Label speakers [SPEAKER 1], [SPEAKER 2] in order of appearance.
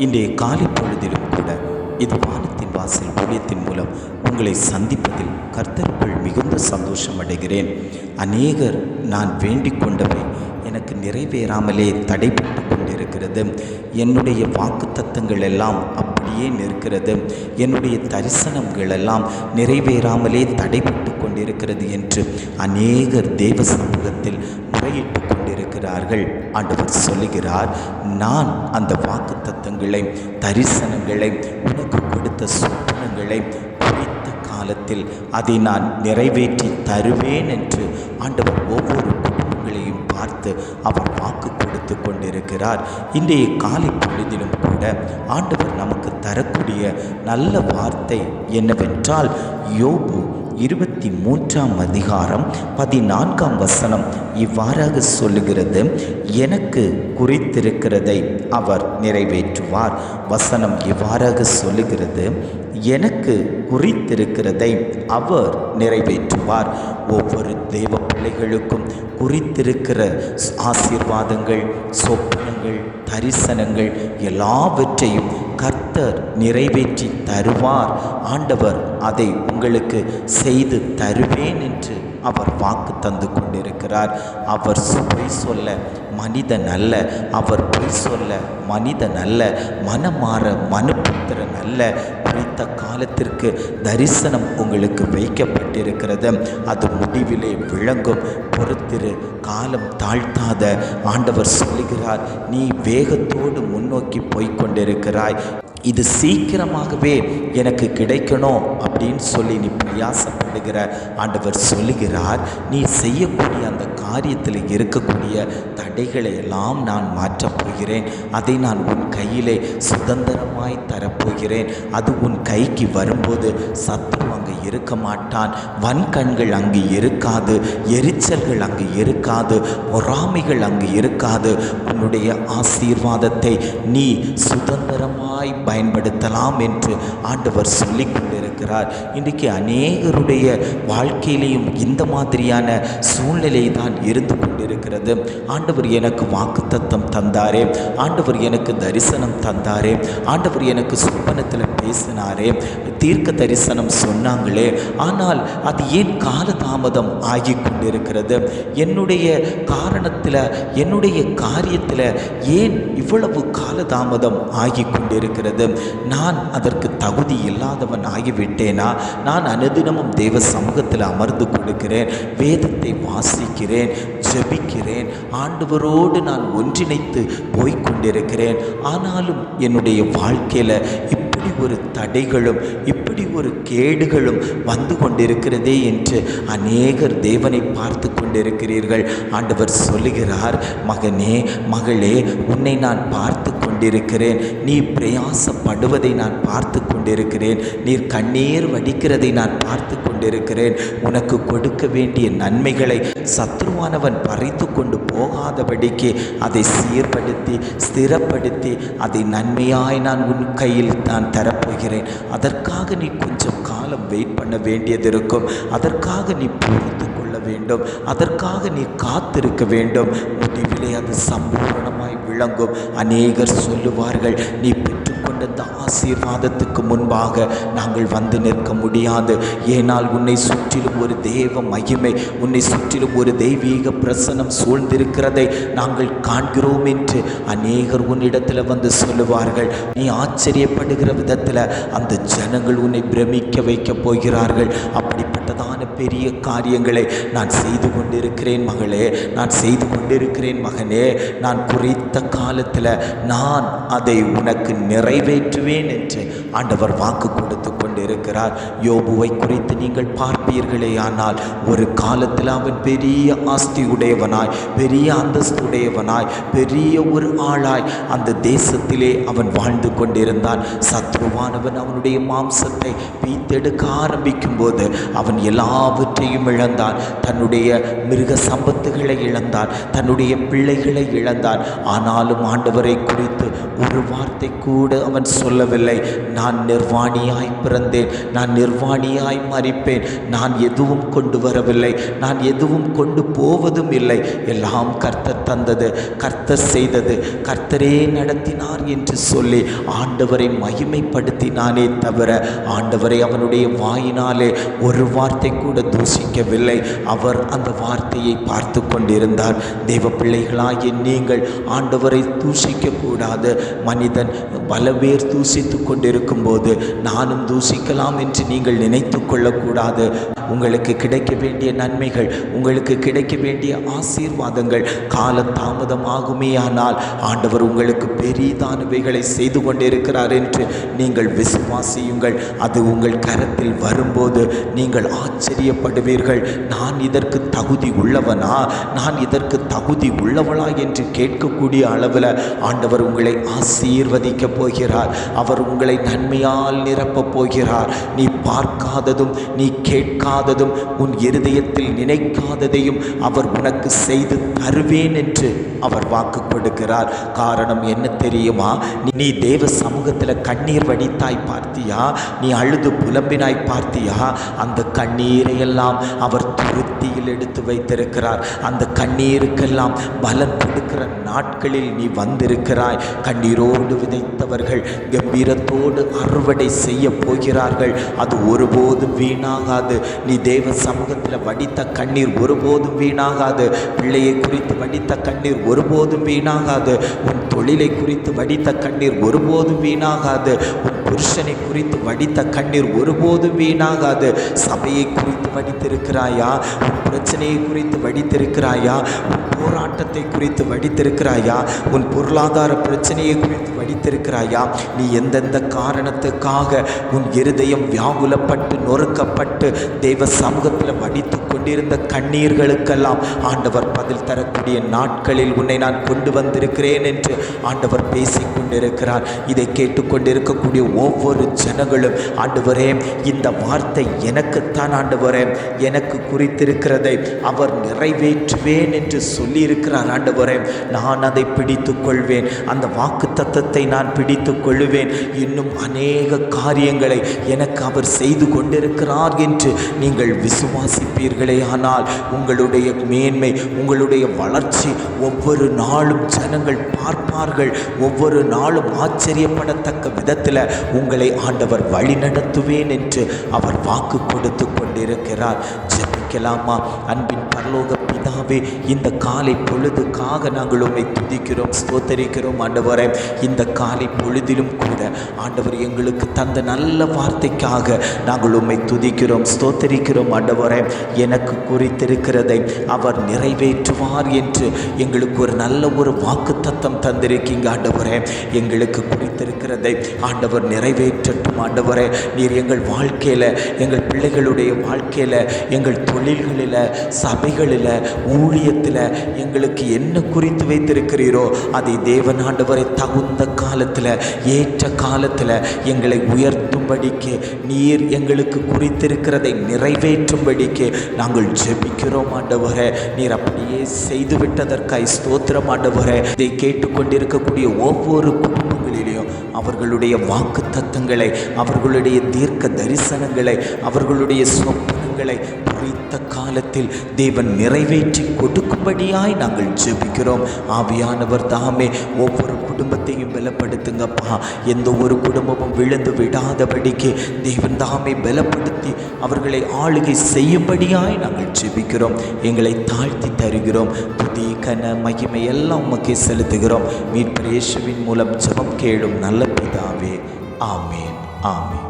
[SPEAKER 1] இன்றைய காலை பொழுதிலும் கூட இது வானத்தின் வாசல் ஊழியத்தின் மூலம் உங்களை சந்திப்பதில் கர்த்தருக்குள் மிகுந்த சந்தோஷம் அடைகிறேன். அநேகர் நான் வேண்டிக் கொண்டவை எனக்கு நிறைவேறாமலே தடைபட்டு கொண்டிருக்கிறது. என்னுடைய வாக்குத்தத்தங்கள் எல்லாம் அப்படியே நிற்கிறது. என்னுடைய தரிசனங்கள் எல்லாம் நிறைவேறாமலே தடைபட்டு கொண்டிருக்கிறது என்று அநேகர் தேவ சமூகத்தில் முறையிட்டு கொண்டிருக்கிறார்கள். ஆண்டவர் சொல்லுகிறார், நான் அந்த வாக்குத்தத்தங்களை, தரிசனங்களை, உனக்கு கொடுத்த சொப்பனங்களை குறித்த காலத்தில் அதை நான் நிறைவேற்றி தருவேன் என்று ஆண்டவர் ஒவ்வொரு குடும்பங்களையும் பார்த்து அவர் வாக்கு கொடுத்து கொண்டிருக்கிறார். இன்றைய காலை பொழுதிலும் கூட ஆண்டவர் நமக்கு தரக்கூடிய நல்ல வார்த்தை என்னவென்றால், யோபு 23 இவ்வாறாக சொல்லுகிறது, எனக்கு குறித்திருக்கிறதை அவர் நிறைவேற்றுவார். வசனம் இவ்வாறாக சொல்லுகிறது, எனக்கு குறித்திருக்கிறதை அவர் நிறைவேற்றுவார். ஒவ்வொரு தேவ பிள்ளைகளுக்கும் குறித்திருக்கிற ஆசீர்வாதங்கள், சொப்பனங்கள், தரிசனங்கள் எல்லாவற்றையும் கர்த்தர் நிறைவேற்றி தருவார். ஆண்டவர் அதை உங்களுக்கு செய்து தருவேன் என்று அவர் வாக்கு தந்து கொண்டிருக்கிறார். அவர் பொய் சொல்ல மனிதன் அல்ல, அவர் பொய் சொல்ல மனிதன் அல்ல, மனமாற மனுபுத்திரன் அல்ல. குறித்த காலத்திற்கு தரிசனம் உங்களுக்கு வைக்கப்பட்டிருக்கிறது. அது முடிவிலே விளங்கும். பொறுத்திரு, காலம் தாழ்த்தாத. ஆண்டவர் சொல்லுகிறார், நீ வேகத்தோடு முன்னோக்கி போய்கொண்டிருக்கிறாய். இது சீக்கிரமாகவே எனக்கு கிடைக்கணும் அப்படின்னு சொல்லி நீ பிரயாசப்படுகிற. ஆண்டவர் சொல்லுகிறார், நீ செய்யக்கூடிய அந்த காரியத்தில் இருக்கக்கூடிய தடைகளை எல்லாம் நான் மாற்றப் போகிறேன். அதை நான் உன் கையிலே சுதந்திரமாய் தரப்போகிறேன். அது உன் கைக்கு வரும்போது சத்துரு அங்கு இருக்க மாட்டான், வன்கண்கள் அங்கு இருக்காது, எரிச்சல்கள் அங்கு இருக்காது, பொறாமைகள் அங்கு இருக்காது. உன்னுடைய ஆசீர்வாதத்தை நீ சுதந்திரமாய் பயன்படுத்தலாம் என்று ஆண்டவர் சொல்லிக் கொண்டிருக்கிறார். இன்றைக்கு அநேகருடைய வாழ்க்கையிலையும் இந்த மாதிரியான சூழ்நிலை தான் இருந்து கொண்டிருக்கிறது. ஆண்டவர் எனக்கு வாக்குத்தத்தம் தந்தாரே, ஆண்டவர் எனக்கு தரிசனம் தந்தாரே, ஆண்டவர் எனக்கு சொப்பனத்தில் பேசினாரே, தீர்க்க தரிசனம் சொன்னாங்களே, ஆனால் அது ஏன் காலதாமதம் ஆகி கொண்டிருக்கிறது? என்னுடைய காரணத்தில், என்னுடைய காரியத்தில் ஏன் இவ்வளவு காலதாமதம் ஆகி கொண்டிருக்கிறது? நான் அதற்கு தகுதி இல்லாதவன் ஆகிவிட்டேனா? நான் அனுதினமும் தேவ சமூகத்தில் அமர்ந்து கொடுக்கிறேன், வேதத்தை வாசிக்கிறேன், ஜெபிக்கிறேன், ஆண்டவரோடு நான் ஒன்றிணைத்து போய்கொண்டிருக்கிறேன். ஆனாலும் என்னுடைய வாழ்க்கையில் இப்படி ஒரு தடைகளும், இப்படி ஒரு கேடுகளும் வந்து கொண்டிருக்கிறதே என்று அநேகர் தேவனை பார்த்து கொண்டிருக்கிறீர்கள். ஆண்டவர் சொல்லுகிறார், மகனே, மகளே, உன்னை நான் பார்த்து கொண்டிருக்கிறேன். நீ பிரயாசப்படுவதை நான் பார்த்து கொண்டிருக்கிறேன். நீர் கண்ணீர் வடிக்கிறதை நான் பார்த்து கொண்டிருக்கிறேன். உனக்கு கொடுக்க வேண்டிய நன்மைகளை சத்ருவானவன் பறித்து கொண்டு போகாதபடிக்கு அதை சீர்படுத்தி, ஸ்திரப்படுத்தி, அதை நன்மையாய் நான் உன் கையில் நான் தரப்போகிறேன். அதற்காக நீ கொஞ்சம் காலம் வெயிட் பண்ண வேண்டியது இருக்கும். அதற்காக நீ பொறுத்து கொள்ள வேண்டும். அதற்காக நீ காத்திருக்க வேண்டும். முடிவிலே அது சம்பூரணமாய் விளங்கும். அநேகர் சொல்லுவார்கள், நீ பெற்றுக்கொண்ட இந்த ஆசீர்வாதத்துக்கு முன்பாக நாங்கள் வந்து நிற்க முடியாது. ஏனால் உன்னை சுற்றிலும் ஒரு தேவ மகிமை, உன்னை சுற்றிலும் ஒரு தெய்வீக பிரசனம் சூழ்ந்திருக்கிறதை நாங்கள் காண்கிறோம் என்று அநேகர் உன்னிடத்தில் வந்து சொல்லுவார்கள். நீ ஆச்சரியப்படுகிற விதத்தில் அந்த ஜனங்கள் உன்னை பிரமிக்க வைக்க போகிறார்கள். அப்படிப்பட்டதான பெரிய காரியங்களை நான் செய்து கொண்டிருக்கிறேன் மகளே, நான் செய்து கொண்டிருக்கிறேன் மகனே. நான் குறித்த காலத்தில் நான் அதை உனக்கு நிறைவேற்றுவேன் என்று ஆண்டவர் வாக்கு கொடுத்து கொண்டிருக்கிறார். யோபுவை குறித்து நீங்கள் பார்ப்பீர்களே, ஆனால் ஒரு காலத்தில் அவன் பெரிய ஆஸ்தி உடையவனாய், பெரிய அந்தஸ்துடையவனாய், பெரிய ஒரு ஆளாய் அந்த தேசத்திலே அவன் வாழ்ந்து கொண்டிருந்தான். சத்ருவானவன் அவனுடைய மாம்சத்தை பீத்தெடுக்க ஆரம்பிக்கும் போது அவன் எல்லாவற்றையும் இழந்தான். தன்னுடைய மிருக சம்பத்துகளை இழந்தான், தன்னுடைய பிள்ளைகளை இழந்தான். ஆனாலும் ஆண்டவரை குறித்து ஒரு வார்த்தை கூட அவன் சொல்லவில்லை. நான் நிர்வாணியாய் பிறந்தேன், நான் நிர்வாணியாய் மரிப்பேன், நான் எதுவும் கொண்டு வரவில்லை, நான் எதுவும் கொண்டு போவதும் இல்லை, எல்லாம் கர்த்தர் தந்தது, கர்த்தர் செய்தது, கர்த்தரே நடத்தினார் என்று சொல்லி ஆண்டவரை மகிமைப்படுத்தினானே தவிர ஆண்டவரை அவனுடைய வாயினாலே ஒரு வார்த்தை கூட தூஷிக்கவில்லை. அவர் அந்த வார்த்தையை பார்த்து கொண்டிருந்தார். தேவ பிள்ளைகளாகிய நீங்கள் ஆண்டவரை தூஷிக்க கூடாது. மனிதன் பல பேர் தூஷித்து கொண்டிருக்கும் போது நானும் தூஷிக்கலாம் என்று நீங்கள் நினைத்து கொள்ளக்கூடாது. உங்களுக்கு கிடைக்க வேண்டிய நன்மைகள், உங்களுக்கு கிடைக்க வேண்டிய ஆசீர்வாதங்கள் கால தாமதமாகுமே, ஆனால் ஆண்டவர் உங்களுக்கு பெரிதானவைகளை செய்து கொண்டிருக்கிறார் என்று நீங்கள் விசுவாசியுங்கள். அது உங்கள் கரத்தில் வரும்போது நீங்கள் ஆச்சரியப்படுவீர்கள். நான் இதற்கு தகுதி உள்ளவனா, நான் இதற்கு தகுதி உள்ளவளா என்று கேட்கக்கூடிய அளவில் ஆண்டவர் உங்களை ஆசீர்வதிக்க போகிறார். அவர் உங்களை நன்மையால் நிரப்பப் போகிறார். நீ பார்க்காததும் நீ கேட்காததும் உன் இருதயத்தில் நினைக்காததையும் அவர் உனக்கு செய்து தருவேன் என்று அவர் வாக்கு கொடுக்கிறார். காரணம் என்ன தெரியுமா? நீ தேவ சமூகத்தில் கண்ணீர் வடித்தாய் பார்த்தியா? நீ அழுது புலம்பினாய் பார்த்தியா? அந்த கண்ணீரை எல்லாம் அவர் துருத்தியில் எடுத்து வைத்திருக்கிறார். அந்த கண்ணீருக்கெல்லாம் பலன் கொடுக்கிற நாட்களில் நீ வந்திருக்கிறாய். கண்ணீரோடு விதைத்தவர்கள் கம்பீரத்தோடு அறுவடை செய்ய போகிறார்கள். அது ஒருபோதும் வீணாகாது. நீ தேவ சமூகத்தில் வடித்த கண்ணீர் ஒருபோதும் வீணாகாது. பிள்ளையை குறித்து வடித்த கண்ணீர் ஒருபோதும் வீணாகாது. உன் தொழிலை குறித்து வடித்த கண்ணீர் ஒருபோதும் வீணாகாது. உன் புருஷனை குறித்து வடித்த கண்ணீர் ஒருபோதும் வீணாகாது. சபையை குறித்து வடித்திருக்கிறாயா? உன் பிரச்சனையை குறித்து வடித்திருக்கிறாயா? உன் போராட்டத்தை குறித்து வடித்திருக்கிறாயா? உன் பொருளாதார பிரச்சனையை குறித்து வடித்திருக்கிறாயா? நீ எந்தெந்த காரணத்துக்காக உன் இருதயம் வியாகுலப்பட்டு நொறுக்கப்பட்டு தேவ சமூகத்தில் வடித்து கொண்டிருந்த கண்ணீர்களுக்கெல்லாம் ஆண்டவர் பதில் தரக்கூடிய நாட்களில் உன்னை நான் கொண்டு வந்திருக்கிறேன் என்று ஆண்டவர் பேசிக் கொண்டிருக்கிறார். இதை கேட்டுக்கொண்டிருக்கக்கூடிய ஒவ்வொரு ஜனங்களும், ஆண்டவரே இந்த வார்த்தை எனக்குத்தான் ஆண்டவரே, எனக்கு குறித்திருக்கிறதை அவர் நிறைவேற்றுவேன் என்று சொல்லியிருக்கிறார். ஆண்டவரே, நான் அதை பிடித்து கொள்வேன். அந்த வாக்கு தத்தத்தை நான் பிடித்து கொள்வேன். இன்னும் அநேக காரியங்களை எனக்கு அவர் செய்து கொண்டிருக்கிறார் என்று நீங்கள் விசுவாசிப்பீர்களே, ஆனால் உங்களுடைய மேன்மை, உங்களுடைய வளர்ச்சி ஒவ்வொரு நாளும் ஜனங்கள் பார்ப்பார்கள். ஒவ்வொரு நாளும் ஆச்சரியப்படத்தக்க விதத்தில் உங்களை ஆண்டவர் வழிநடத்துவேன் என்று அவர் வாக்கு கொடுத்து கொண்டிருக்கிறார். ஜெபிக்கலாமா? அன்பின் பரலோக பிதாவே, இந்த காலை பொழுதுக்காக நாங்கள் உம்மை துதிக்கிறோம், ஸ்தோத்தரிக்கிறோம். ஆண்டவரே, இந்த காலை பொழுதிலும் கூட ஆண்டவர் எங்களுக்கு தந்த நல்ல வார்த்தைக்காக நாங்கள் உம்மை துதிக்கிறோம், ஸ்தோத்தரிக்கிறோம். ஆண்டவரே, எனக்கு குறித்திருக்கிறதை அவர் நிறைவேற்றுவார் என்று எங்களுக்கு ஒரு நல்ல ஒரு வாக்கு தத்தம் தந்திருக்கீங்க. ஆண்டவரே, எங்களுக்கு குறித்திருக்கிறதை ஆண்டவர் நிறைவேற்றட்டும். ஆண்டவரே, நீர் எங்கள் வாழ்க்கையில், எங்கள் பிள்ளைகளுடைய வாழ்க்கையில், எங்கள் தொழில்களில், சபைகளில், ஊழியத்தில் எங்களுக்கு என்ன குறித்து வைத்திருக்கிறீரோ அதை தேவன் ஆண்டவரை தகுந்த காலத்தில், ஏற்ற காலத்தில் எங்களை உயர்த்தும்படிக்கு, நீர் எங்களுக்கு குறித்திருக்கிறதை நிறைவேற்றும்படிக்கு நாங்கள் ஜெபிக்கிறோம். ஆண்டவரே, நீர் அப்படியே செய்துவிட்டதற்காய் ஸ்தோத்திரம். ஆண்டவரே, இதை கேட்டுக்கொண்டிருக்கக்கூடிய ஒவ்வொரு குடும்பங்களிலேயும் அவர்களுடைய வாக்கு தத்தங்களை, அவர்களுடைய தீர்க்க தரிசனங்களை, அவர்களுடைய சொப்பனங்களை குறித்த காலத்தில் தேவன் நிறைவேற்றி கொடுக்கும்படியாய் நாங்கள் ஜெபிக்கிறோம். ஆவியானவர் தாமே ஒவ்வொரு குடும்பத்தையும் பலப்படுத்துங்கப்பா. எந்த ஒரு குடும்பமும் விழுந்து விடாதபடிக்கு தேவன் தாமே பலப்படுத்தி அவர்களை ஆளுகை செய்யும்படியாய் நாங்கள் ஜெபிக்கிறோம். எங்களை தாழ்த்தி தருகிறோம். துதி, கன, மகிமை எல்லாம் உமக்கே செலுத்துகிறோம். மீட்பர் இயேசுவின் மூலம் ஜெபம் கேளும் நல்ல பிதாவே. ஆமேன், ஆமேன்.